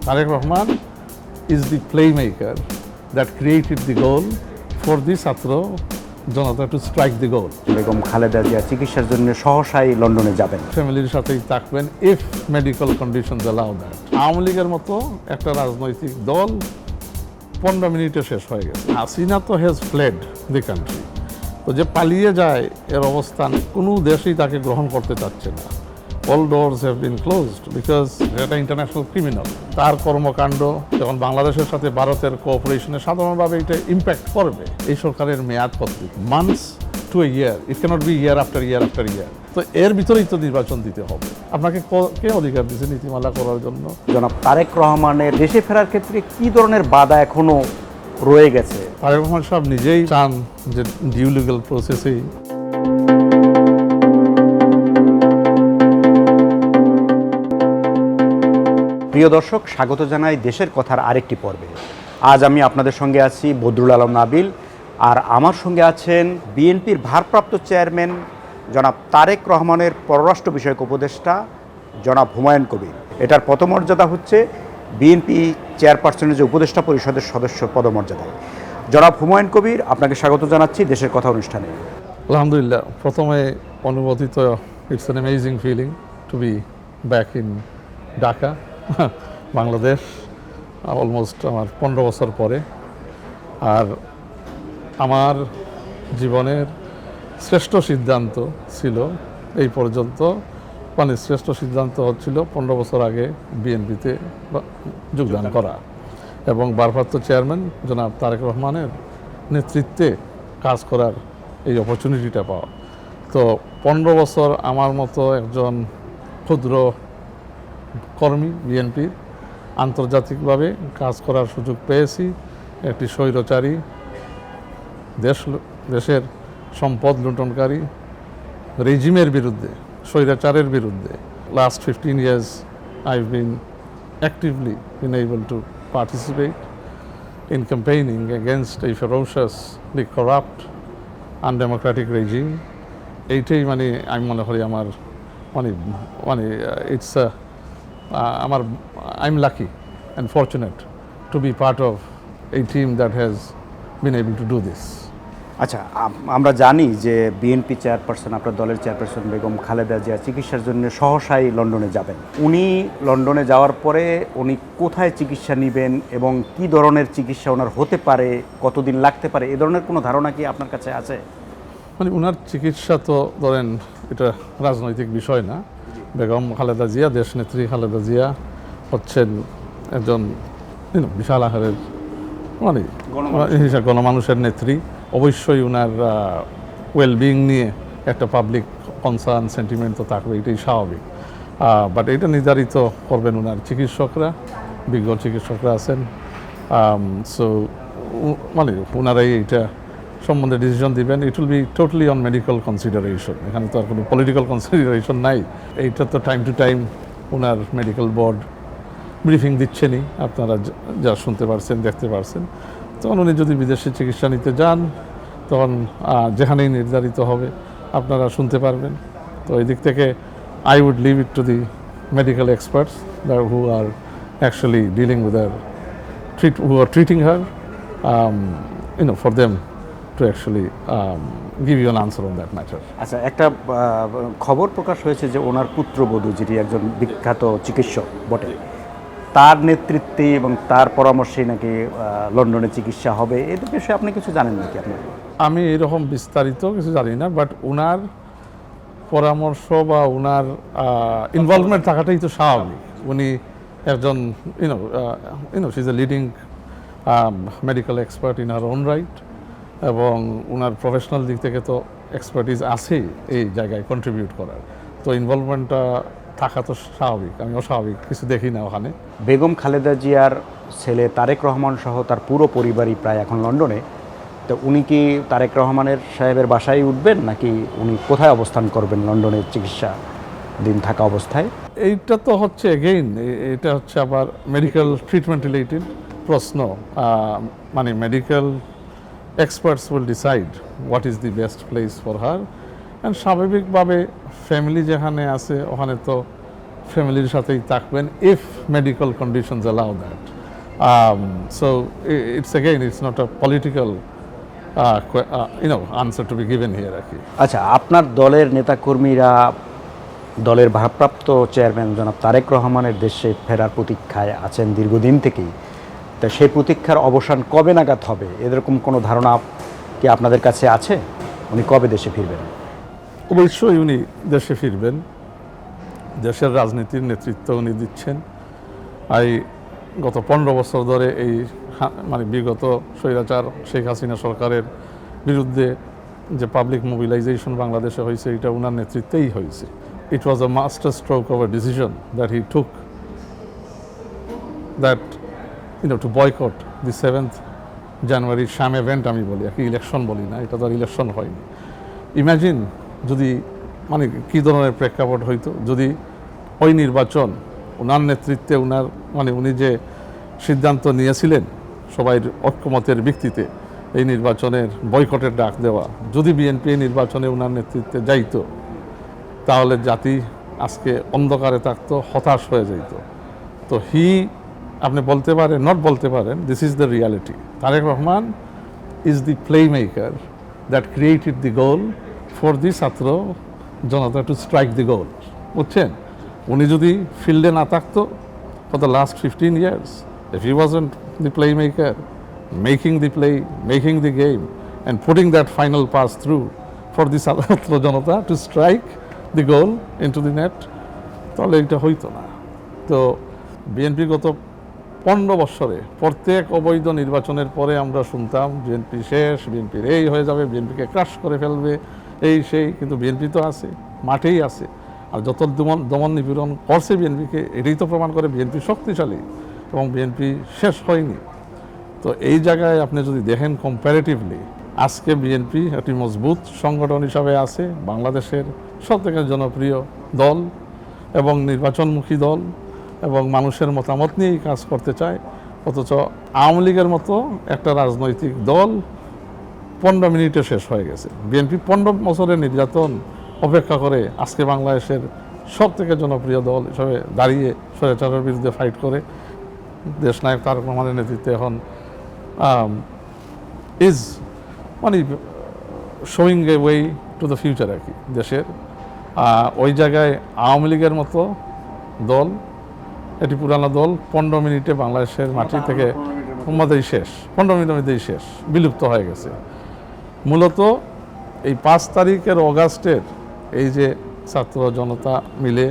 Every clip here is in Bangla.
Tariq Rahman is the playmaker that created the goal for the Satro Janata to strike the goal. Begum Khaleda Zia চিকিৎসার জন্য সহসাই লন্ডনে যাবেন। ফ্যামিলির সাথেই থাকবেন if medical conditions allow that. Awami লীগের মতো একটা রাজনৈতিক দল 15 মিনিটে শেষ হয়ে গেছে। হাসিনা তো হ্যাজ ফ্লেড দি কান্ট্রি। তো যে পালিয়ে যায় এর অবস্থান কোনো দেশই তাকে গ্রহণ করতে চাচ্ছে না। All doors have been closed because এটা ইন্টারন্যাশনাল ক্রিমিনাল। তার কর্মকাণ্ড যখন বাংলাদেশের সাথে ভারতের কোঅপারেশনে সাধারণভাবে এটা ইম্প্যাক্ট করবে। এই সরকারের মেয়াদ কত? Months to a year, it can't be year after year after year. তো এর ভিতরেই তো নির্বাচন দিতে হবে। আপনাকে কে অধিকার দিয়েছে নীতিমালা করার জন্য? জনাব তারেক রহমানের দেশে ফেরার ক্ষেত্রে কি ধরনের বাধা এখনো রয়ে গেছে? তারেক রহমান সাহেব নিজেই চান যে ডিউ লিগ্যাল প্রসেসেই প্রিয় দর্শক, স্বাগত জানাই দেশের কথার আরেকটি পর্বে। আজ আমি আপনাদের সঙ্গে আছি বদরুল আলম নাবিল, আর আমার সঙ্গে আছেন বিএনপির ভারপ্রাপ্ত চেয়ারম্যান জনাব তারেক রহমানের পররাষ্ট্র বিষয়ক উপদেষ্টা জনাব হুমায়ুন কবির। এটার পদমর্যাদা হচ্ছে বিএনপি চেয়ারপারসনের যে উপদেষ্টা পরিষদের সদস্য পদমর্যাদায়। জনাব হুমায়ুন কবির, আপনাকে স্বাগত জানাচ্ছি দেশের কথা অনুষ্ঠানে। আলহামদুলিল্লাহ, প্রথমে অনুমোদিত it's an amazing feeling to be back in Dhaka, Bangladesh, almost আমার 15 বছর পরে। আর আমার জীবনের শ্রেষ্ঠ সিদ্ধান্ত ছিল এই পর্যন্ত, মানে শ্রেষ্ঠ সিদ্ধান্ত হচ্ছিল 15 বছর আগে বিএনপিতে যোগদান করা এবং ভারপ্রাপ্ত চেয়ারম্যান জনাব তারেক রহমানের নেতৃত্বে কাজ করার এই অপরচুনিটিটা পাওয়া। তো 15 বছর আমার মতো একজন ক্ষুদ্র কর্মী বিএনপির আন্তর্জাতিকভাবে কাজ করার সুযোগ পেয়েছি। একটি স্বৈরচারী দেশের সম্পদ লুণ্ঠনকারী রেজিমের বিরুদ্ধে, স্বৈরাচারের বিরুদ্ধে last 15 years I've been actively been able to participate in campaigning against a ferociously corrupt undemocratic regime. এইটাই মানে আমি মনে করি আমার মানে it's I'm lucky and fortunate to be part of a team that has been able to do this. আচ্ছা, আমরা জানি যে বিএনপি চেয়ারপারসন, আপনার দলের চেয়ারপারসন বেগম খালেদা জিয়া চিকিৎসার জন্য সহসাই লন্ডনে যাবেন। উনি লন্ডনে যাওয়ার পরে উনি কোথায় চিকিৎসা নেবেন এবং কি ধরনের চিকিৎসা ওনার হতে পারে, কতদিন লাগতে পারে, এ ধরনের কোনো ধারণা কি আপনার কাছে আছে? মানে ওনার চিকিৎসা তো ধরেন এটা রাজনৈতিক বিষয় না। বেগম খালেদা জিয়া, দেশনেত্রী খালেদা জিয়া হচ্ছেন একজন বিশাল আকারের মানে গণমানুষের নেত্রী। অবশ্যই ওনার ওয়েলবিং নিয়ে একটা পাবলিক কনসার্ন সেন্টিমেন্ট তো থাকবে, এটাই স্বাভাবিক। বাট এটা নির্ধারিত করবেন ওনার চিকিৎসকরা, বিজ্ঞ চিকিৎসকরা আছেন। সো মানে ওনারাই এইটা সম্বন্ধে ডিসিশন দিবেন। It will be totally on medical consideration, এখানে তো আর কোনো পলিটিক্যাল কনসিডারেশন নাই। এইটা তো টাইম টু টাইম ওনার মেডিকেল বোর্ড ব্রিফিং দিচ্ছেনই, আপনারা যা শুনতে পারছেন, দেখতে পারছেন। তখন উনি যদি বিদেশে চিকিৎসা নিতে যান, তখন যেখানেই নির্ধারিত হবে আপনারা শুনতে পারবেন। তো এই দিক থেকে I would leave it to the medical experts who are actually dealing with her, who are treating her, for them to actually give you an answer on that matter. আচ্ছা, একটা খবর প্রকাশ হয়েছে যে ওনার পুত্রবধূ, যেটি একজন বিখ্যাত চিকিৎসক বটে, তার নেতৃত্বে এবং তার পরামর্শেই নাকি লন্ডনে চিকিৎসা হবে। এর বিষয়ে আপনি কিছু জানেন নাকি? আপনার আমি এরকম বিস্তারিত কিছু জানি না, বাট ওনার পরামর্শ বা ওনার ইনভলভমেন্ট থাকাটাই তো স্বাভাবিক। উনি একজন she is a leading medical expert in her own right, এবং ওনার প্রফেশনাল দিক থেকে তো এক্সপার্টিস আছেই এই জায়গায় কন্ট্রিবিউট করার। তো ইনভলভমেন্টটা থাকা তো স্বাভাবিক, আমি অস্বাভাবিক কিছু দেখি না ওখানে। বেগম খালেদা জিয়ার ছেলে তারেক রহমান সহ তার পুরো পরিবারই প্রায় এখন লন্ডনে। তো উনি কি তারেক রহমানের সাহেবের বাসায় উঠবেন, নাকি উনি কোথায় অবস্থান করবেন লন্ডনের চিকিৎসা দিন থাকা অবস্থায়? এইটা তো হচ্ছে এগেইন, এটা হচ্ছে আবার মেডিকেল ট্রিটমেন্ট রিলেটেড প্রশ্ন। মানে medical experts will decide what is the best place for her, and স্বাভাবিকভাবে ফ্যামিলি যেখানে আছে ওখানে তো ফ্যামিলির সাথেই থাকবেন if medical conditions allow that. So it's not a political answer to be given here আর কি। আচ্ছা, আপনার দলের নেতাকর্মীরা দলের ভারপ্রাপ্ত চেয়ারম্যান জনাব তারেক রহমানের দেশে ফেরার প্রতীক্ষায় আছেন দীর্ঘদিন থেকেই। তা সেই প্রতীক্ষার অবসান কবে নাগাদ হবে, এরকম কোনো ধারণা কি আপনাদের কাছে আছে? উনি কবে দেশে ফিরবেন? অবশ্যই উনি দেশে ফিরবেন। দেশের রাজনীতির নেতৃত্ব উনি দিচ্ছেন। গত 15 বছর ধরে এই বিগত স্বৈরাচার শেখ হাসিনা সরকারের বিরুদ্ধে যে পাবলিক মোবিলাইজেশন বাংলাদেশে হয়েছে, এটা ওনার নেতৃত্বেই হয়েছে। It was a master stroke of a decision that he took, that to boycott the 7th January sham event, আমি বলি, ইলেকশন বলি না, এটা তো আর ইলেকশন হয়নি। ইমাজিন যদি কী ধরনের প্রেক্ষাপট হইতো যদি ওই নির্বাচন ওনার নেতৃত্বে উনি যে সিদ্ধান্ত নিয়েছিলেন সবাই ঐক্যমতের ভিত্তিতে এই নির্বাচনের বয়কটের ডাক দেওয়া, যদি বিএনপি এই নির্বাচনে ওনার নেতৃত্বে যাইতো, তাহলে জাতি আজকে অন্ধকারে থাকতো, হতাশ হয়ে যেত। তো আপনি বলতে পারেন this is the reality. Tarique Rahman is the play maker that created the goal for the chhatra janata two strike দি গোল। বুঝছেন, উনি যদি ফিল্ডে না থাকতো for the last 15 years, if he wasn't the playmaker, making the play, making the game and putting that final pass through for the ছাত্র জনতা to strike the goal into the net, তাহলে এটা হইতো না। তো বিএনপি গত 15 বছরে প্রত্যেক অবৈধ নির্বাচনের পরে আমরা শুনতাম বিএনপি শেষ, বিএনপির এই হয়ে যাবে, বিএনপিকে ক্রাশ করে ফেলবে, এই সেই। কিন্তু বিএনপি তো আছে, মাঠেই আছে। আর যত দমন নিপীড়ন করছে বিএনপিকে, এটাই তো প্রমাণ করে বিএনপি শক্তিশালী এবং বিএনপি শেষ হয়নি। তো এই জায়গায় আপনি যদি দেখেন কম্প্যারেটিভলি, আজকে বিএনপি একটি মজবুত সংগঠন হিসাবে আছে, বাংলাদেশের সবথেকে জনপ্রিয় দল এবং নির্বাচনমুখী দল এবং মানুষের মতামত নিয়েই কাজ করতে চায়। অথচ আওয়ামী লীগের মতো একটা রাজনৈতিক দল 15 মিনিটে শেষ হয়ে গেছে। বিএনপি 15 বছরের নির্যাতন অপেক্ষা করে আজকে বাংলাদেশের সবথেকে জনপ্রিয় দল হিসাবে দাঁড়িয়ে স্বৈরাচারের বিরুদ্ধে ফাইট করে দেশনায়ক তারেক রহমানের নেতৃত্বে এখন is showing a way to the future আর কি দেশের। ওই জায়গায় আওয়ামী লীগের মতো দল, এটি পুরানো দল, 15 মিনিটে বাংলাদেশের মাটি থেকে শেষ, 15 মিনিটের মধ্যেই শেষ, বিলুপ্ত হয়ে গেছে। মূলত এই 5 তারিখের অগাস্টের এই যে ছাত্র জনতা মিলে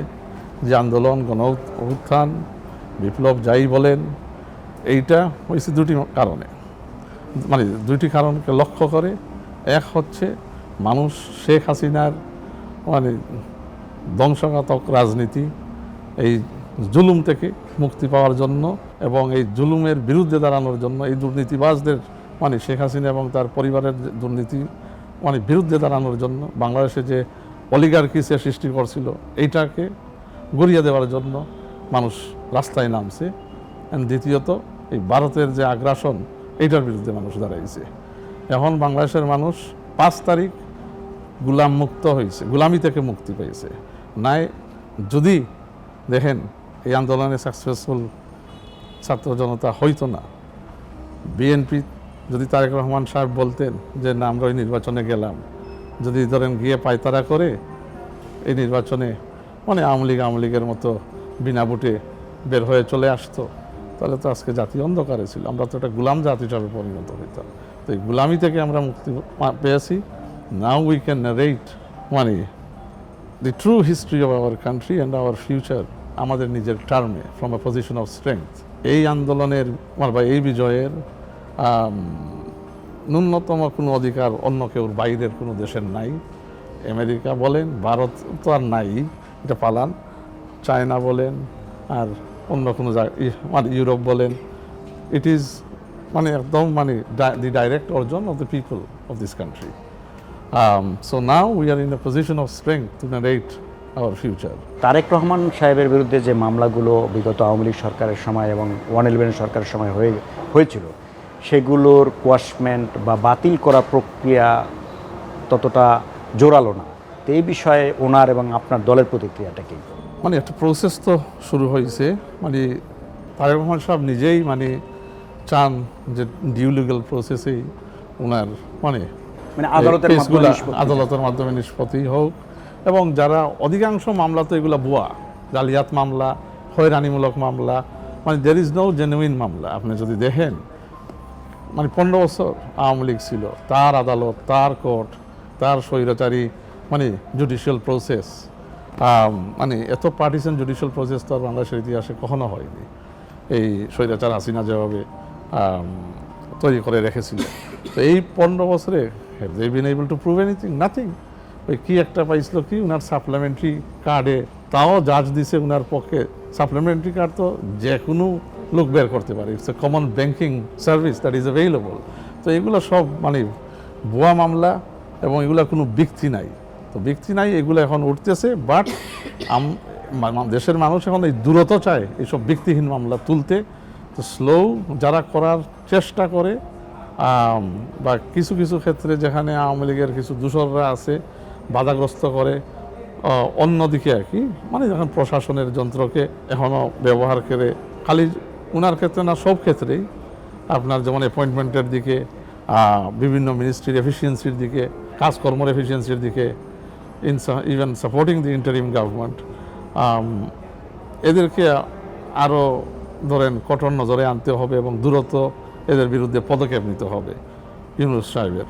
যে আন্দোলন, গণ অভ্যুত্থান, বিপ্লব যাই বলেন, এইটা হয়েছে দুটি কারণে, দুইটি কারণকে লক্ষ্য করে। এক হচ্ছে মানুষ শেখ হাসিনার ধ্বংসঘাতক রাজনীতি, এই জুলুম থেকে মুক্তি পাওয়ার জন্য এবং এই জুলুমের বিরুদ্ধে দাঁড়ানোর জন্য, এই দুর্নীতিবাজদের শেখ হাসিনা এবং তার পরিবারের দুর্নীতি বিরুদ্ধে দাঁড়ানোর জন্য বাংলাদেশে যে অলিগার্কি সে সৃষ্টি করছিল, এইটাকে গড়িয়ে দেওয়ার জন্য মানুষ রাস্তায় নামছে। দ্বিতীয়ত এই ভারতের যে আগ্রাসন, এইটার বিরুদ্ধে মানুষ দাঁড়াইছে। এখন বাংলাদেশের মানুষ 5 তারিখ গুলাম মুক্ত হয়েছে, গুলামি থেকে মুক্তি পেয়েছে। নাই যদি দেখেন এই আন্দোলনে সাকসেসফুল ছাত্র জনতা হইতো না, বিএনপি যদি তারেক রহমান সাহেব বলতেন যে না আমরা ওই নির্বাচনে গেলাম, যদি ধরেন গিয়ে পায়তারা করে এই নির্বাচনে আওয়ামী লীগের মতো বিনা ভোটে বের হয়ে চলে আসতো, তাহলে তো আজকে জাতি অন্ধকারে ছিল, আমরা তো একটা গুলাম জাতি হিসাবে পরিণত হইতাম। তো এই গুলামি থেকে আমরা মুক্তি পেয়েছি। Now we can narrate the true history of our country and our future আমাদের নিজের টার্মে from a position of strength. এই আন্দোলনের বা এই বিজয়ের ন্যূনতম কোনো অধিকার অন্য কেউর বাইরের কোনো দেশের নাই। আমেরিকা বলেন, ভারত তো আর নাই, এটা পালান, চায়না বলেন, আর অন্য কোনো ইউরোপ বলেন, ইট ইজ একদম দি ডাইরেক্ট অর্জন of the people of this country. So now we are in a position of strength to narrate our future. Tarique Rahman সাহেবের বিরুদ্ধে যে মামলাগুলো বিগত আওয়ামী লীগ সরকারের সময় এবং 111 সরকারের সময় হয়েছিল, সেগুলোর কোয়াশমেন্ট বা বাতিল করা প্রক্রিয়া ততটা জোরালো না। তো এই বিষয়ে ওনার এবং আপনার দলের প্রতিক্রিয়াটা কি? মানে একটা প্রসেস তো শুরু হয়েছে, মানে তারেক রহমান সাহেব নিজেই মানে চান যে ডিউ লিগাল প্রসেসেই ওনার মানে আদালতের মাধ্যমে নিষ্পত্তি হোক, এবং যারা অধিকাংশ মামলা তো এগুলো ভুয়া, জালিয়াত মামলা, হয়রানিমূলক মামলা, মানে দের ইজ নো জেনুইন মামলা। আপনি যদি দেখেন মানে 15 বছর আওয়ামী লীগ ছিল, তার আদালত, তার কোর্ট, তার স্বৈরাচারী মানে জুডিশিয়াল প্রসেস, মানে এত পার্টিসান জুডিশিয়াল প্রসেস তো আর বাংলাদেশের ইতিহাসে কখনো হয়নি। এই স্বৈরাচার হাসিনা যেভাবে তৈরি করে রেখেছিল, তো এই 15 বছরে have they been able to prove anything? Nothing. ওই কি একটা পাইছিল কি ওনার সাপ্লিমেন্টারি কার্ডে, তাও জাজ দিছে ওনার পক্ষে। সাপ্লিমেন্টারি কার্ড তো যে কোনো লোক বের করতে পারে, it's a common banking service that is available. তো এগুলো সব মানে ভুয়া মামলা, এবং এগুলোর কোনো ব্যক্তি নাই। তো ব্যক্তি নাই, এগুলো এখন উঠতেছে, বাট দেশের মানুষ এখন এই দূরত্ব চায় এইসব ব্যক্তিহীন মামলা তুলতে। তো স্লো যারা করার চেষ্টা করে, বা কিছু কিছু ক্ষেত্রে যেখানে আওয়ামী লীগের কিছু দূষররা আছে বাধাগ্রস্ত করে, অন্যদিকে আর কি মানে যখন প্রশাসনের যন্ত্রকে এখনও ব্যবহার করে, খালি ওনার ক্ষেত্রে না, সব ক্ষেত্রেই আপনার যেমন অ্যাপয়েন্টমেন্টের দিকে, বিভিন্ন মিনিস্ট্রির এফিসিয়েন্সির দিকে, কাজকর্মের এফিসিয়েন্সির দিকে, ইভেন সাপোর্টিং দি ইন্টারিম গভর্নমেন্ট, এদেরকে আরও ধরেন কঠোর নজরে আনতে হবে, এবং দ্রুত এদের বিরুদ্ধে পদক্ষেপ নিতে হবে ইউনূস সাহেবের।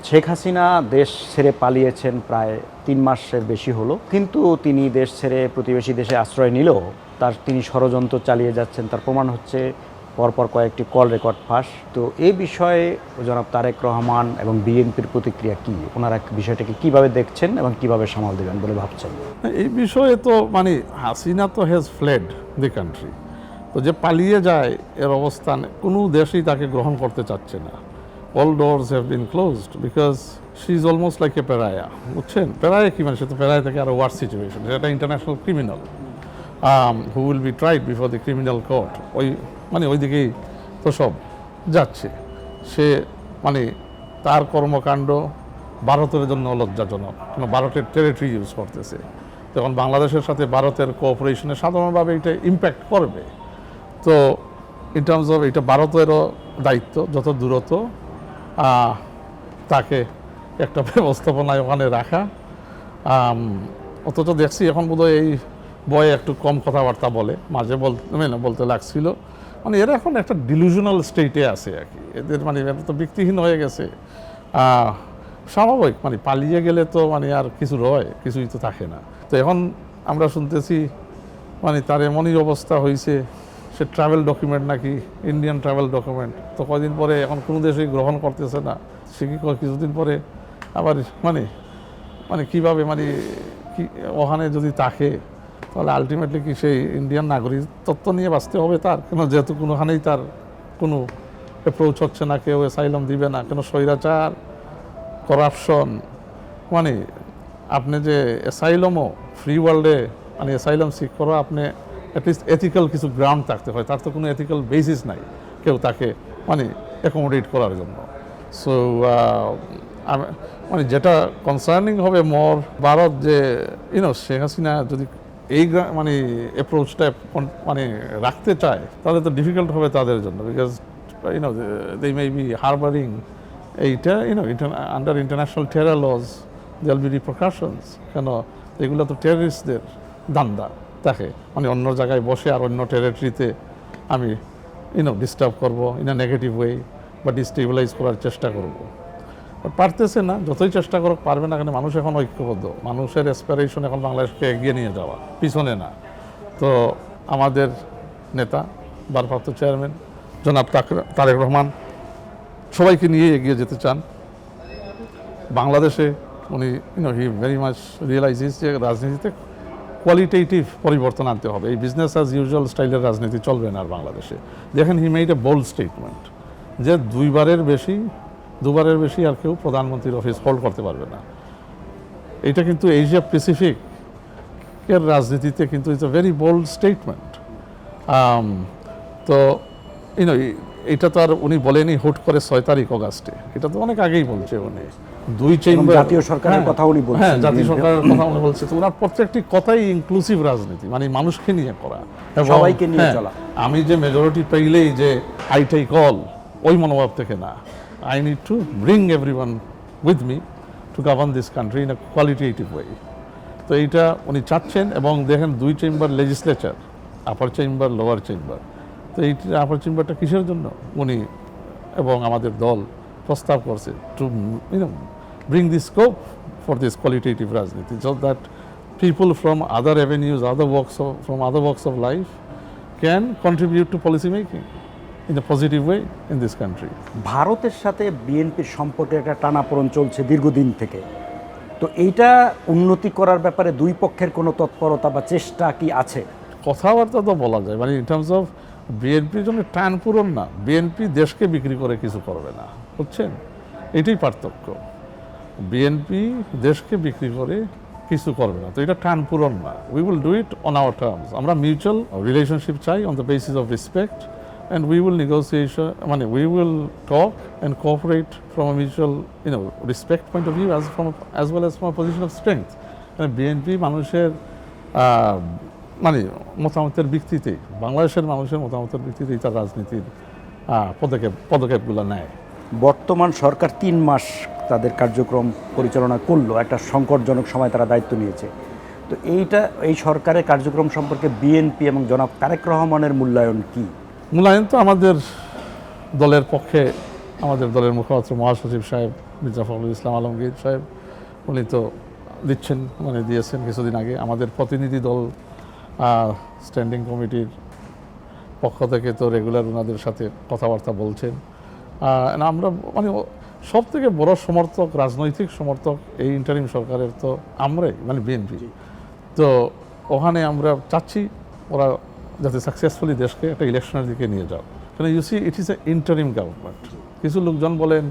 শেখ হাসিনা দেশ ছেড়ে পালিয়েছেন প্রায় 3 মাসের বেশি হলো, কিন্তু তিনি দেশ ছেড়ে প্রতিবেশী দেশে আশ্রয় নিলেও তিনি ষড়যন্ত্র চালিয়ে যাচ্ছেন তার প্রমাণ হচ্ছে পরপর কয়েকটি কল রেকর্ড ফাঁস। তো এই বিষয়ে জনাব তারেক রহমান এবং বিএনপির প্রতিক্রিয়া কি? ওনারা বিষয়টাকে কিভাবে দেখছেন এবং কিভাবে সামাল দেবেন বলে ভাবছেন? এই বিষয়ে তো মানে হাসিনা তো হ্যাজ ফ্লেড দি কান্ট্রি। তো যে পালিয়ে যায় এর অবস্থান কোনো দেশই তাকে গ্রহণ করতে চাচ্ছে না। All doors have been closed because she is almost like a pariah. বুঝছেন প্যারায়া কি মানে? সে তো প্যারায়া থেকে আরো ওয়ার্স সিচুয়েশন, সেটা international criminal who will be tried before the criminal court. ওই মানে ওই দিকেই তো সব যাচ্ছে। সে মানে তার কর্মকাণ্ড ভারতের জন্য লজ্জাজনক, কারণ ভারতের টেরিটরি ইউজ করতেছে। তখন বাংলাদেশের সাথে ভারতের কোঅপারেশনে সাধারণভাবে এটা ইম্প্যাক্ট করবে। তো ইন টার্মস অফ এটা ভারতেরও দায়িত্ব যত দ্রুত তাকে একটা ব্যবস্থাপনায় ওখানে রাখা। অথচ দেখছি এখন বোধহয় এই বয়ে একটু কম কথাবার্তা বলে, মাঝে বলতে লাগছিল। মানে এরা এখন একটা ডিলুশনাল স্টেটে আছে আর কি। এদের মানে এরা তো ব্যক্তিহীন হয়ে গেছে। স্বাভাবিক, মানে পালিয়ে গেলে তো মানে আর কিছু রয়, কিছুই তো থাকে না। তো এখন আমরা শুনতেছি মানে তার এমনই অবস্থা হয়েছে, সে ট্রাভেল ডকুমেন্ট নাকি ইন্ডিয়ান ট্রাভেল ডকুমেন্ট, তো কয়দিন পরে এখন কোনো দেশেই গ্রহণ করতেছে না। সে কি কিছুদিন পরে আবার মানে মানে কীভাবে মানে কি ওখানে যদি থাকে, তাহলে আলটিমেটলি কি সেই ইন্ডিয়ান নাগরিক তত্ত্ব নিয়ে বাঁচতে হবে তার? কেন যেহেতু কোনোখানেই তার কোনো অ্যাপ্রোচ হচ্ছে না, কেউ অ্যাসাইলাম দিবে না, কেন স্বৈরাচার, করাপশন। মানে আপনি যে অ্যাসাইলামও ফ্রি ওয়ার্ল্ডে মানে অ্যাসাইলাম সিক করো, আপনি অ্যাটলিস্ট এথিক্যাল কিছু গ্রাউন্ড থাকতে হয়, তার তো কোনো এথিক্যাল বেসিস নাই কেউ তাকে মানে অ্যাকোমোডেট করার জন্য। সো মানে যেটা কনসার্নিং হবে মোর, ভারত যে শেখ হাসিনা যদি এই মানে অ্যাপ্রোচটা মানে রাখতে চায়, তাহলে তো ডিফিকাল্ট হবে তাদের জন্য, because they May be harbouring এইটা under international terror laws, there be repercussions. কেন এগুলো তো টেররিস্টদের দান্দা তাকে মানে অন্য জায়গায় বসে আর অন্য টেরিটরিতে আমি ডিস্টার্ব করবো ইন আ নেগেটিভ ওয়ে, বা ডিস্টেবিলাইজ করার চেষ্টা করব। পারতেছে না, যতই চেষ্টা করুক পারবে না। কেন মানুষ এখন ঐক্যবদ্ধ, মানুষের অ্যাসপিরেশন এখন বাংলাদেশকে এগিয়ে নিয়ে যাওয়া, পিছনে না। তো আমাদের নেতা ভারপ্রাপ্ত চেয়ারম্যান জনাব তারেক রহমান সবাইকে নিয়ে এগিয়ে যেতে চান বাংলাদেশে। উনি হি ভেরি মাচ রিয়েলাইজিস যে রাজনীতিতে কোয়ালিটেটিভ পরিবর্তন আনতে হবে। এই বিজনেস অ্যাজ ইউজুয়াল স্টাইলের রাজনীতি চলবে না আর বাংলাদেশে। দেখেন he made a bold statement যে দুবারের বেশি আর কেউ প্রধানমন্ত্রীর অফিস হোল্ড করতে পারবে না। এটা কিন্তু এশিয়া প্যাসিফিকের রাজনীতিতে কিন্তু it's a very bold statement. তো এটা তো আর উনি বলেনি হুট করে 6 তারিখ অগাস্টে, এটা তো অনেক আগেই বলছে উনি। দুই চেম্বার জাতীয় সরকারের কথা উনি বলছেন, হ্যাঁ জাতীয় সরকারের কথা উনি বলছে। তো ওনার প্রত্যেকটি কথাই ইনক্লুসিভ রাজনীতি, মানে মানুষকে নিয়ে করা, সবাইকে নিয়ে চলা। আমি যে মেজরিটি পেইলেই যে আই টেক অল, ওই মনোভাব থেকে না। I need to bring everyone with me to govern this country in a qualitative way. তো এইটা উনি চাচ্ছেন। এবং দেখেন দুই chamber legislature, upper chamber lower chamber. তো এই আপার চেম্বারটা কিসের জন্য উনি এবং আমাদের দল প্রস্তাব করছে, two bring the scope for this qualitative রাজনীতি, so that people from other avenues, from other walks of life can contribute to policy making in a positive way in this country. ভারতের সাথে বিএনপির সম্পর্কে একটা টানাপোড়েন চলছে দীর্ঘদিন থেকে। তো এইটা উন্নতি করার ব্যাপারে দুই পক্ষের কোনো তৎপরতা বা চেষ্টা কি আছে? কথাবার্তা তো বলা যায়, মানে ইন টার্মস অফ বিএনপির জন্য টান পূরণ না, বিএনপি দেশকে বিক্রি করে কিছু করবে না, বুঝছেন? এটাই পার্থক্য। বিএনপি দেশকে বিক্রি করে কিছু করবে না, তো এটা টান পূরণ না। We will do it on our terms. আমরা মিউচুয়াল রিলেশনশিপ চাই on the basis of respect, and we will we will talk and cooperate from a mutual respect point of view, as well as from a position of strength. BNP মানুষের মতামতের ভিত্তিতে, বাংলাদেশের মানুষের মতামতের ভিত্তিতে তার রাজনীতির পদক্ষেপগুলো নেয়। বর্তমান সরকার 3 মাস তাদের কার্যক্রম পরিচালনা করলো, একটা সংকটজনক সময় তারা দায়িত্ব নিয়েছে। তো এই সরকারের কার্যক্রম সম্পর্কে বিএনপি এবং জনাব তারেক রহমানের মূল্যায়ন কি? মূল্যায়ন তো আমাদের দলের পক্ষে, আমাদের দলের মুখপাত্র মহাসচিব সাহেব মির্জা ফখরুল ইসলাম আলমগীর সাহেব, উনি তো দিয়েছেন কিছুদিন আগে। আমাদের প্রতিনিধি দল স্ট্যান্ডিং কমিটির পক্ষ থেকে তো রেগুলার ওনাদের সাথে কথাবার্তা বলছেন। আমরা সব থেকে বড় সমর্থক, রাজনৈতিক সমর্থক এই ইন্টারিম সরকারের তো আমরাই, বিএনপি। তো ওখানে আমরা চাচ্ছি ওরা যাতে সাকসেসফুলি দেশকে একটা ইলেকশনের দিকে নিয়ে যাও। কারণ you see it is a interim government. কিছু লোকজন বলেন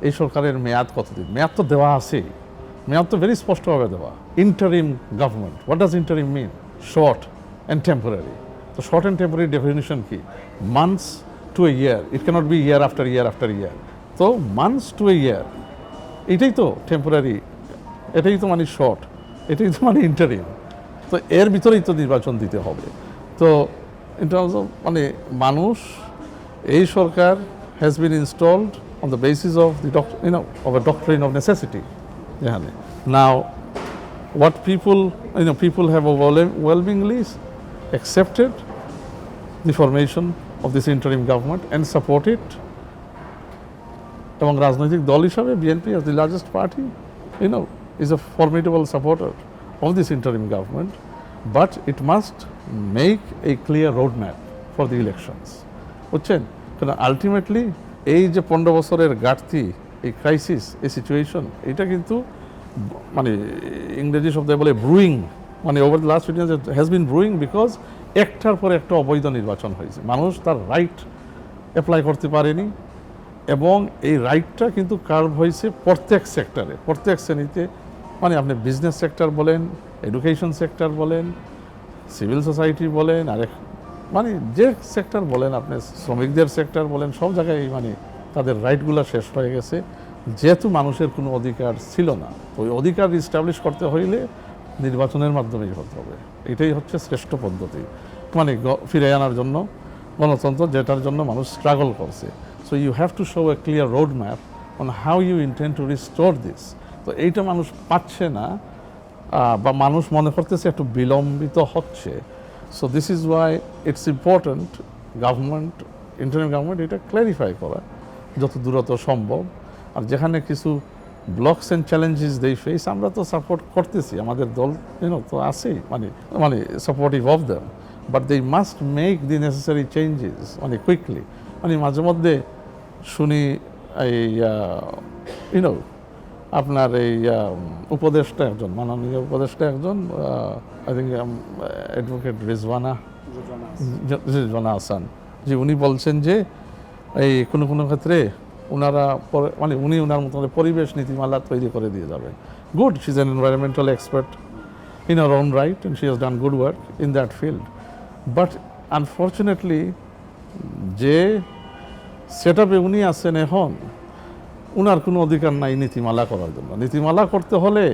এই সরকারের মেয়াদ কতদিন? মেয়াদ তো দেওয়া আছে, মেয়াদ তো ভেরি স্পষ্টভাবে দেওয়া। Interim government, what does interim mean? Short and temporary. তো শর্ট অ্যান্ড টেম্পোরারি ডেফিনিশন কি? Months to a year, it can't be year after year after year. তো মান্থস টু এ ইয়ার, এটাই তো টেম্পোরারি, এটাই তো শর্ট, এটাই তো ইন্টারিম। তো এর ভিতরেই তো নির্বাচন দিতে হবে। তো ইন টার্মস অফ মানুষ, এই সরকার has been installed on the basis of of a doctrine of necessity. যেখানে now what people have overwhelmingly accepted the formation of this interim government and support it. এবং রাজনৈতিক দল হিসাবে BNP as the largest party is a formidable supporter of this interim government, but it must make a clear roadmap for the elections. বুঝছেন? কারণ আলটিমেটলি এই যে 15 বছরের ঘাটতি, এই ক্রাইসিস, এই সিচুয়েশন, এটা কিন্তু ইংরেজি শব্দে বলে brewing, over the last 15 years has been brewing, because একটার পর একটা অবৈধ নির্বাচন হয়েছে। মানুষ তার রাইট অ্যাপ্লাই করতে পারেনি, এবং এই রাইটটা কিন্তু কার্ভ হয়েছে প্রত্যেক সেক্টরে, প্রত্যেক শ্রেণীতে। আপনি বিজনেস সেক্টর বলেন, এডুকেশন সেক্টর বলেন, সিভিল সোসাইটি বলেন, আরেক যে সেক্টর বলেন, আপনি শ্রমিকদের সেক্টর বলেন, সব জায়গায় তাদের রাইটগুলো শেষ হয়ে গেছে, যেহেতু মানুষের কোনো অধিকার ছিল না। ওই অধিকার রিস্টাবলিশ করতে হইলে নির্বাচনের মাধ্যমেই হতে হবে। এটাই হচ্ছে শ্রেষ্ঠ পদ্ধতি, ফিরে আনার জন্য গণতন্ত্র, যেটার জন্য মানুষ স্ট্রাগল করছে। So you have to show a clear roadmap on how you intend to restore this. তো এইটা মানুষ পাচ্ছে না, বা মানুষ মনে করতেছে একটু বিলম্বিত হচ্ছে। So this is why it's important government, interim government, এটা ক্ল্যারিফাই করা যত দ্রুত সম্ভব। আর যেখানে কিছু blocks and challenges they face, আমরা তো সাপোর্ট করতেছি, আমাদের দল তো আছেই, supportive of them, but they must make the necessary changes quickly. মাঝে মধ্যে শুনি এই আপনার এই উপদেষ্টা একজন, মাননীয় উপদেষ্টা একজন, I think advocate Rizwana Hasan, যে উনি বলছেন যে এই কোনো কোনো ক্ষেত্রে ওনারা উনি ওনার মতো পরিবেশ নীতিমালা তৈরি করে দিয়ে যাবেন। Good, she is an environmental expert in her own right, and she has done good work in that field. But unfortunately, যে সেট আপে উনি আছেন এখন, উনার কোনো অধিকার নাই নীতিমালা করার জন্য। নীতিমালা করতে হলে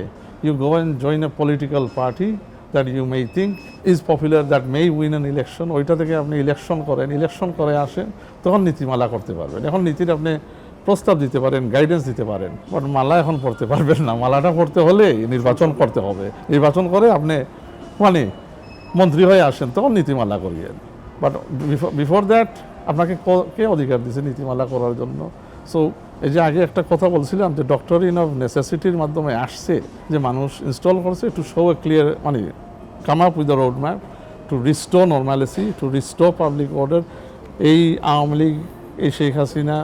you go and join a political party that you may think is popular, that may win an election. ওইটা থেকে আপনি ইলেকশন করেন, ইলেকশন করে আসেন, তখন নীতিমালা করতে পারবেন। এখন নীতির আপনি প্রস্তাব দিতে পারেন, গাইডেন্স দিতে পারেন, বাট মালা এখন পড়তে পারবেন না। মালাটা পড়তে হলে নির্বাচন করতে হবে, নির্বাচন করে আপনি মানে মন্ত্রী হয়ে আসেন, তখন নীতিমালা করিয়েন। বাট বিফোর দ্যাট আপনাকে কে অধিকার দিয়েছে নীতিমালা করার জন্য? সো এই যে আগে একটা কথা বলছিলাম যে ডক্টরিন অফ নেসেসিটির মাধ্যমে আসছে, যে মানুষ ইনস্টল করছে টু শো এ ক্লিয়ার মানে come up with the road map to restore normalcy, to restore public order. এই আওয়ামী লীগ, এই শেখ হাসিনা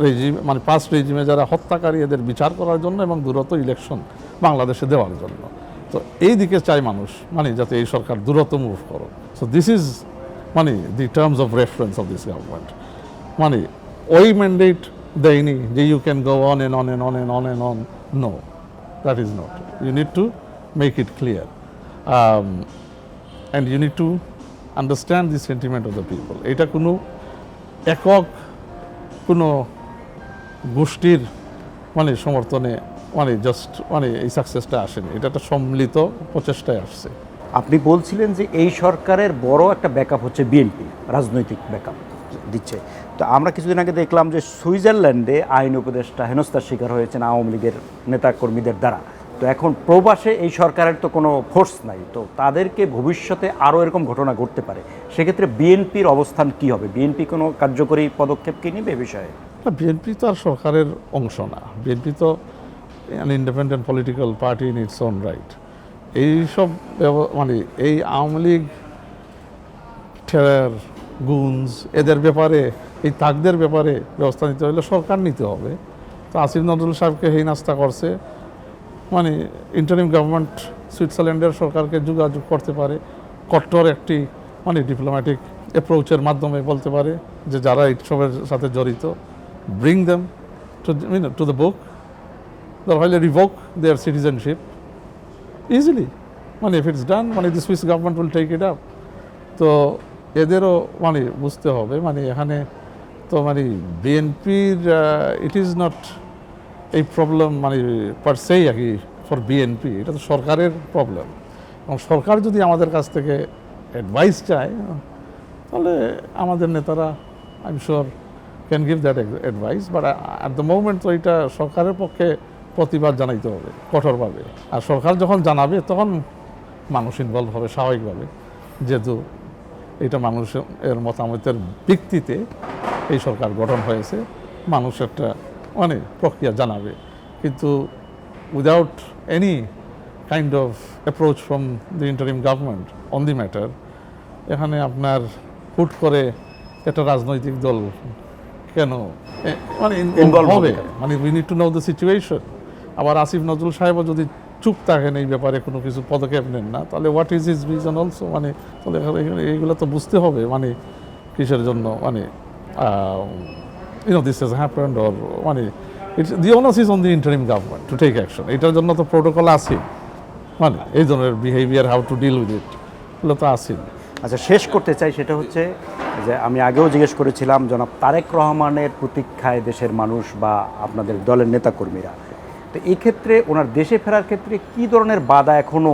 রেজিম মানে পাস্ট রেজিমে যারা হত্যাকারী, এদের বিচার করার জন্য এবং দ্রুত ইলেকশন বাংলাদেশে দেওয়ার জন্য। তো এই দিকে চাই মানুষ, মানে যাতে এই সরকার দ্রুত মুভ করো। সো দিস ইজ মানে the terms of reference of this government. মানে ওই ম্যান্ডেট দেয়নি যে you can go on and on and on and on and on. No, that is not. You need to make it clear and you need to understand the sentiment of the people. এটা কোনো একক কোনো গোষ্ঠীর মানে সমর্থনে মানে জাস্ট মানে এই সাকসেসটা আসেনি, এটা একটা সম্মিলিত প্রচেষ্টায় আসছে। আপনি বলছিলেন যে এই সরকারের বড় একটা ব্যাকআপ হচ্ছে বিএনপি, রাজনৈতিক ব্যাকআপ দিচ্ছে। তো আমরা কিছুদিন আগে দেখলাম যে সুইজারল্যান্ডে আইন উপদেষ্টা হেনস্থার শিকার হয়েছেন আওয়ামী লীগের নেতাকর্মীদের দ্বারা। তো এখন প্রবাসে এই সরকারের তো কোনো ফোর্স নাই, তো তাদেরকে ভবিষ্যতে আরও এরকম ঘটনা ঘটতে পারে, সেক্ষেত্রে বিএনপির অবস্থান কি হবে? বিএনপি কোনো কার্যকরী পদক্ষেপ কি নেবে এ বিষয়ে? বিএনপি তো আর সরকারের অংশ না, বিএনপি তো independent political party in its own right. এইসব মানে এই আওয়ামী লীগ, টেরর, গুনস, এদের ব্যাপারে, এই তাকদের ব্যাপারে ব্যবস্থা নিতে হলে সরকার নিতে হবে। তো আসিফ নজরুল সাহেবকে এই নাস্তা করছে, মানে ইন্টারিম গভর্নমেন্ট সুইজারল্যান্ডের সরকারকে যোগাযোগ করতে পারে, কট্টর একটি মানে ডিপ্লোম্যাটিক অ্যাপ্রোচের মাধ্যমে বলতে পারে যে যারা এইসবের সাথে জড়িত, bring them to the book, তাহলে রিভোক দেয়ার সিটিজেনশিপ ইজিলি। মানে ইফ ইটস ডান, মানে the Swiss government will take it up. তো এদেরও মানে বুঝতে হবে, মানে এখানে তো মানে বিএনপির ইট ইজ নট এই প্রবলেম মানে পার সেই আর কি ফর বিএনপি, এটা তো সরকারের প্রবলেম। এবং সরকার যদি আমাদের কাছ থেকে অ্যাডভাইস চায়, তাহলে আমাদের নেতারা I am sure can give that advice. But at the moment তো এটা সরকারের পক্ষে প্রতিবাদ জানাইতে হবে কঠোরভাবে। আর সরকার যখন জানাবে তখন মানুষ ইনভলভ হবে স্বাভাবিকভাবে, যেহেতু এটা মানুষের মতামতের ভিত্তিতে এই সরকার গঠন হয়েছে, মানুষ একটা মানে প্রক্রিয়া জানাবে। কিন্তু without any kind of approach from the interim government on the matter, এখানে আপনার হুট করে একটা রাজনৈতিক দল কেন মানে ইনভলভ হবে? মানে we need to know the situation. আবার আসিফ নজরুল সাহেবও যদি চুপ থাকেন এই ব্যাপারে, কোনো কিছু পদক্ষেপ নেন না, তাহলে what is his reason also? মানে তাহলে এইগুলো তো বুঝতে হবে, মানে কিসের জন্য মানে দিস হ্যাজ হ্যাপেন্ড, অর মানে it's the onus is on the interim government to take action. এটার জন্য তো প্রোটোকল আছে, মানে এই ধরনের behaviour, how to deal with it, এগুলো তো আছে। আচ্ছা, শেষ করতে চাই, সেটা হচ্ছে যে আমি আগেও জিজ্ঞেস করেছিলাম জনাব তারেক রহমানের প্রতীক্ষায় দেশের মানুষ বা আপনাদের দলের নেতাকর্মীরা, তো এই ক্ষেত্রে ওনার দেশে ফেরার ক্ষেত্রে কী ধরনের বাধা এখনও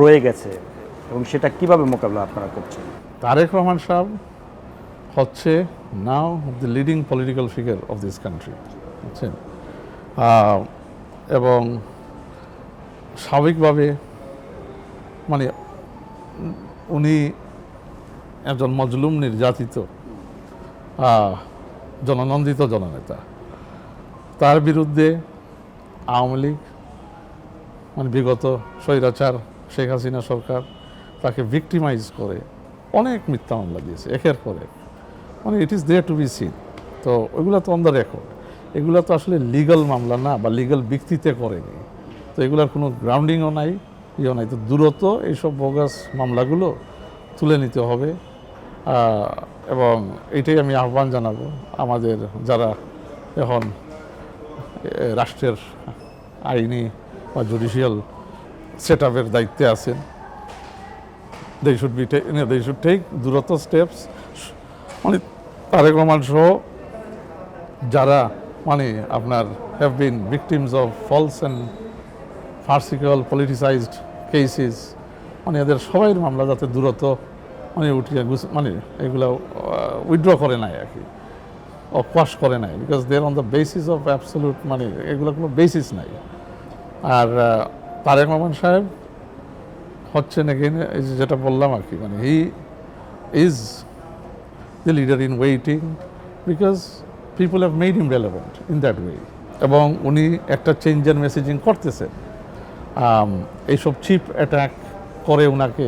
রয়ে গেছে এবং সেটা কিভাবে মোকাবিলা আপনারা করছেন? তারেক রহমান সাহেব হচ্ছে now the leading political figure of this country, বুঝছেন? এবং স্বাভাবিকভাবে মানে উনি একজন মজলুম, নির্যাতিত, জননন্দিত জননেতা। তার বিরুদ্ধে আওয়ামী লীগ মানে বিগত স্বৈরাচার শেখ হাসিনা সরকার তাকে ভিক্টিমাইজ করে অনেক মিথ্যা মামলা দিয়েছে একের পর এক, মানে it is there to be seen. তো ওইগুলো তো অন দ্য রেকর্ড, এগুলো তো আসলে লিগাল মামলা না বা লিগাল ভিত্তিতে করেনি, তো এগুলোর কোনো গ্রাউন্ডিংও নাই, ইয়েও নাই। তো দ্রুত এইসব বোগাস মামলাগুলো তুলে নিতে হবে। এবং এটাই আমি আহ্বান জানাবো আমাদের যারা এখন রাষ্ট্রের আইনি বা জুডিশিয়াল সেট আপের দায়িত্বে আছেন, দে শুড টেক দ্রুত স্টেপস। মানে তারেক রহমান সহ যারা মানে আপনার have been victims of false and farcical politicised cases, মানে এদের সবাই মামলা যাতে দ্রুত মানে উঠিয়ে মানে এগুলো উইথড্র করে নাই আর কি, অকোয়াশ করে নাই, because there on the basis of absolute, মানে এগুলো কোনো বেসিস নাই। আর তারেক রহমান সাহেব হচ্ছেন এগেইন এই যেটা বললাম আর কি, মানে he is the leader in waiting because people have made him relevant in that way, এবং উনি একটা চেঞ্জের মেসেজিং করতেছেন। এইসব চিপ অ্যাটাক করে ওনাকে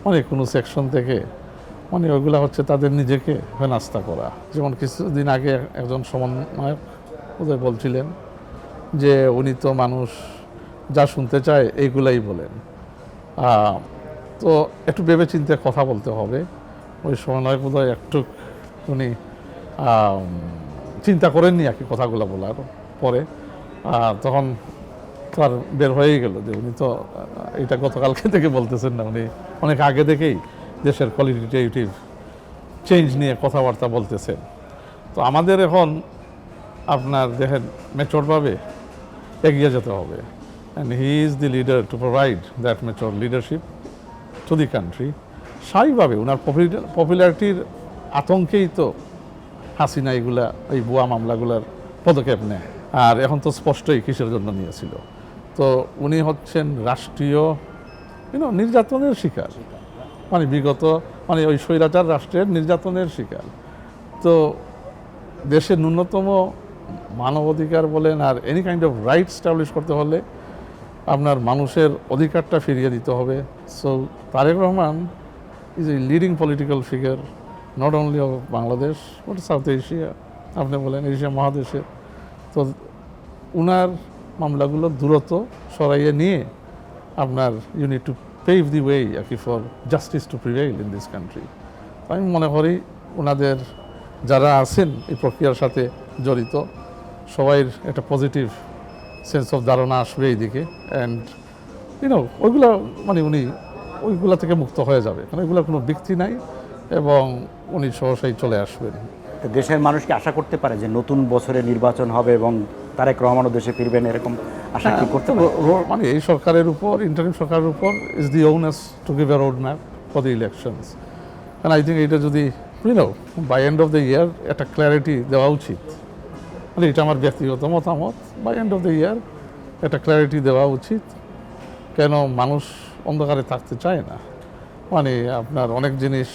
মানে কোনো সেকশন থেকে, মানে ওইগুলা হচ্ছে তাদের নিজেকে হেনাস্তা করা। যেমন কিছুদিন আগে একজন সমন্বয়ক ওদের বলছিলেন যে উনি তো মানুষ যা শুনতে চায় এইগুলাই বলেন। তো একটু ভেবে চিন্তে কথা বলতে হবে। ওই সমন্বয়ক বোধহয় একটু উনি চিন্তা করেননি আর কি কথাগুলো বলার পরে, তখন তার বের হয়েই গেল যে উনি তো এটা গতকালকে থেকে বলতেছেন না, উনি অনেক আগে থেকেই দেশের কোয়ালিটেটিভ চেঞ্জ নিয়ে কথাবার্তা বলতেছেন। তো আমাদের এখন আপনার দেখেন ম্যাচিওরভাবে এগিয়ে যেতে হবে, and he is the leader to provide that mature leadership to the country. স্বাভাবিকভাবে ওনার পপুলারিটির আতঙ্কেই তো হাসিনা এগুলা এই ভুয়া মামলাগুলার পদক্ষেপ নেয়। আর এখন তো স্পষ্টই কিসের জন্য নিয়েছিল। তো উনি হচ্ছেন রাষ্ট্রীয় নির্যাতনের শিকার, মানে বিগত মানে ওই স্বৈরাচার রাষ্ট্রের নির্যাতনের শিকার। তো দেশের ন্যূনতম মানবাধিকার বলেন আর any kind of right establish করতে হলে আপনার মানুষের অধিকারটা ফিরিয়ে দিতে হবে। So Tarique Rahman is a leading political figure not only of Bangladesh but South Asia, আপনি বলেন এশিয়া মহাদেশে। তো উনার মামলাগুলো দ্রুত সরাইয়ে নিয়ে আপনার unit to pave the way আর কি for justice to prevail in this country. আমি মনে করি ওনাদের যারা আছেন এই প্রক্রিয়ার সাথে জড়িত সবাইয়ের একটা পজিটিভ সেন্স অফ ধারণা আসবে এই দিকে, অ্যান্ড ওইগুলো মানে উনি ওইগুলা থেকে মুক্ত হয়ে যাবে, কারণ ওইগুলো কোনো ব্যক্তি নাই এবং উনি সহসাই চলে আসবেন। দেশের মানুষ কি আশা করতে পারে যে নতুন বছরে নির্বাচন হবে এবং তারেক রহমানও দেশে ফিরবেন, এরকম আশা কি করতে পারে? মানে এই সরকারের উপর, ইন্টারিম সরকারের উপর is the onus to give a road map for the elections, কারণ আই থিঙ্ক এটা যদি by end of the year একটা ক্ল্যারিটি দেওয়া উচিত। মানে এটা আমার ব্যক্তিগত মতামত, by end of the year একটা ক্ল্যারিটি দেওয়া উচিত। কেন মানুষ অন্ধকারে থাকতে চায় না, মানে আপনার অনেক জিনিস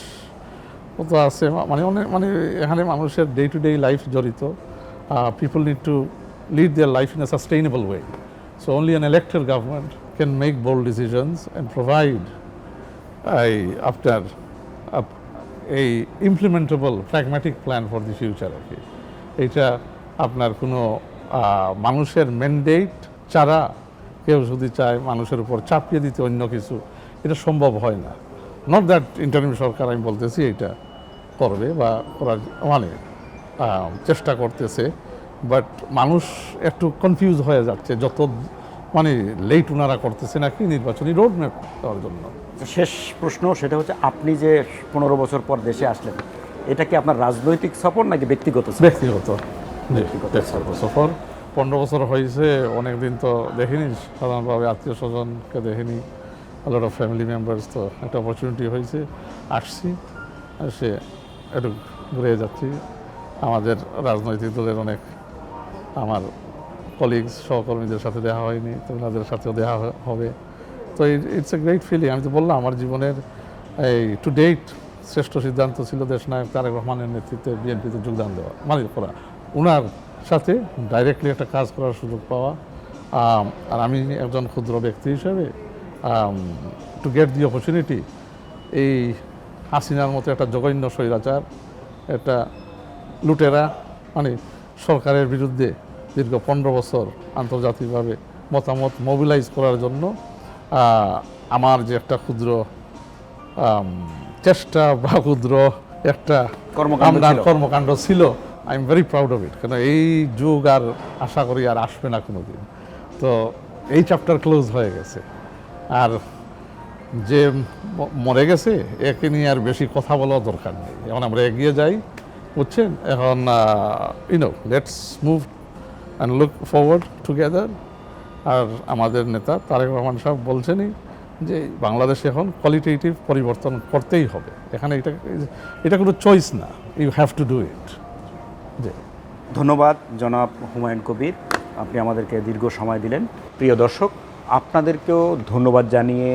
তো আছে, মানে অনেক মানে এখানে মানুষের ডে টু ডে লাইফ জড়িত। People need to lead their life in a sustainable way. So only an elected government can make bold decisions and provide after এই implementable pragmatic plan for the future আর কি। এইটা আপনার কোনো মানুষের ম্যান্ডেট ছাড়া কেউ যদি চায় মানুষের উপর চাপিয়ে দিতে অন্য কিছু, এটা সম্ভব হয় না। নট দ্যাট ইন্টারিম সরকার আমি বলতেছি এটা করবে বা করার মানে চেষ্টা করতেছে, বাট মানুষ একটু কনফিউজ হয়ে যাচ্ছে যত মানে লেট ওনারা করতেছে নাকি নির্বাচনী রোড ম্যাপ দেওয়ার জন্য। শেষ প্রশ্ন, সেটা হচ্ছে আপনি যে 15 বছর পর দেশে আসলেন, এটা কি আপনার রাজনৈতিক সফর নাকি ব্যক্তিগত? ব্যক্তিগত সফর। 15 বছর হয়েছে, অনেক দিন তো দেখিনি, সাধারণভাবে আত্মীয় স্বজনকে দেখিনি, লট অফ ফ্যামিলি মেম্বার্স। তো একটা অপরচুনিটি হয়েছে, আসছি, সে একটু ঘুরে যাচ্ছি। আমাদের রাজনৈতিক দলের অনেক আমার কলিগস সহকর্মীদের সাথে দেখা হয়নি, তো ওনাদের সাথেও দেখা হবে। তো ইটস এ গ্রেট ফিলিং। আমি তো বললাম আমার জীবনের এই টু ডেট শ্রেষ্ঠ সিদ্ধান্ত ছিল দেশনায়ক তারেক রহমানের নেতৃত্বে বিএনপিতে যোগদান দেওয়া, মানে করা, ওনার সাথে ডাইরেক্টলি একটা কাজ করার সুযোগ পাওয়া। আর আমি একজন ক্ষুদ্র ব্যক্তি হিসেবে টু গেট দি অপরচুনিটি, এই হাসিনার মতো একটা জঘন্য স্বৈরাচার, একটা লুটেরা মানে সরকারের বিরুদ্ধে দীর্ঘ 15 বছর আন্তর্জাতিকভাবে মতামত মোবিলাইজ করার জন্য আমার যে একটা ক্ষুদ্র চেষ্টা বা ক্ষুদ্র একটা কর্মকাণ্ড ছিল, I am very proud of it. কেন এই যুগ আর আশা করি আর আসবে না কোনো দিন। তো এই চ্যাপ্টার ক্লোজ হয়ে গেছে, আর যে মরে গেছে একে নিয়ে আর বেশি কথা বলার দরকার নেই। এখন আমরা এগিয়ে যাই, বুঝছেন? এখন let's move and look forward together. আর আমাদের নেতা তারেক রহমান সাহেব বলছেনই যে বাংলাদেশে এখন কোয়ালিটেটিভ পরিবর্তন করতেই হবে, এখানে এটা কোনো চয়েস না, you have to do it. জি, ধন্যবাদ জনাব হুমায়ুন কবির, আপনি আমাদেরকে দীর্ঘ সময় দিলেন। প্রিয় দর্শক, আপনাদেরকেও ধন্যবাদ জানিয়ে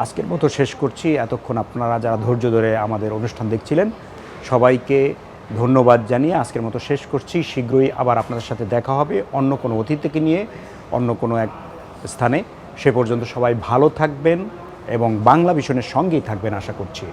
আজকের মতো শেষ করছি। এতক্ষণ আপনারা যারা ধৈর্য ধরে আমাদের অনুষ্ঠান দেখছিলেন, সবাইকে ধন্যবাদ জানিয়ে আজকের মতো শেষ করছি। শীঘ্রই আবার আপনাদের সাথে দেখা হবে অন্য কোনো অতিথিকে নিয়ে, অন্য কোনো এক স্থানে। সে পর্যন্ত সবাই ভালো থাকবেন এবং বাংলা ভিশনের সঙ্গেই থাকবেন আশা করছি।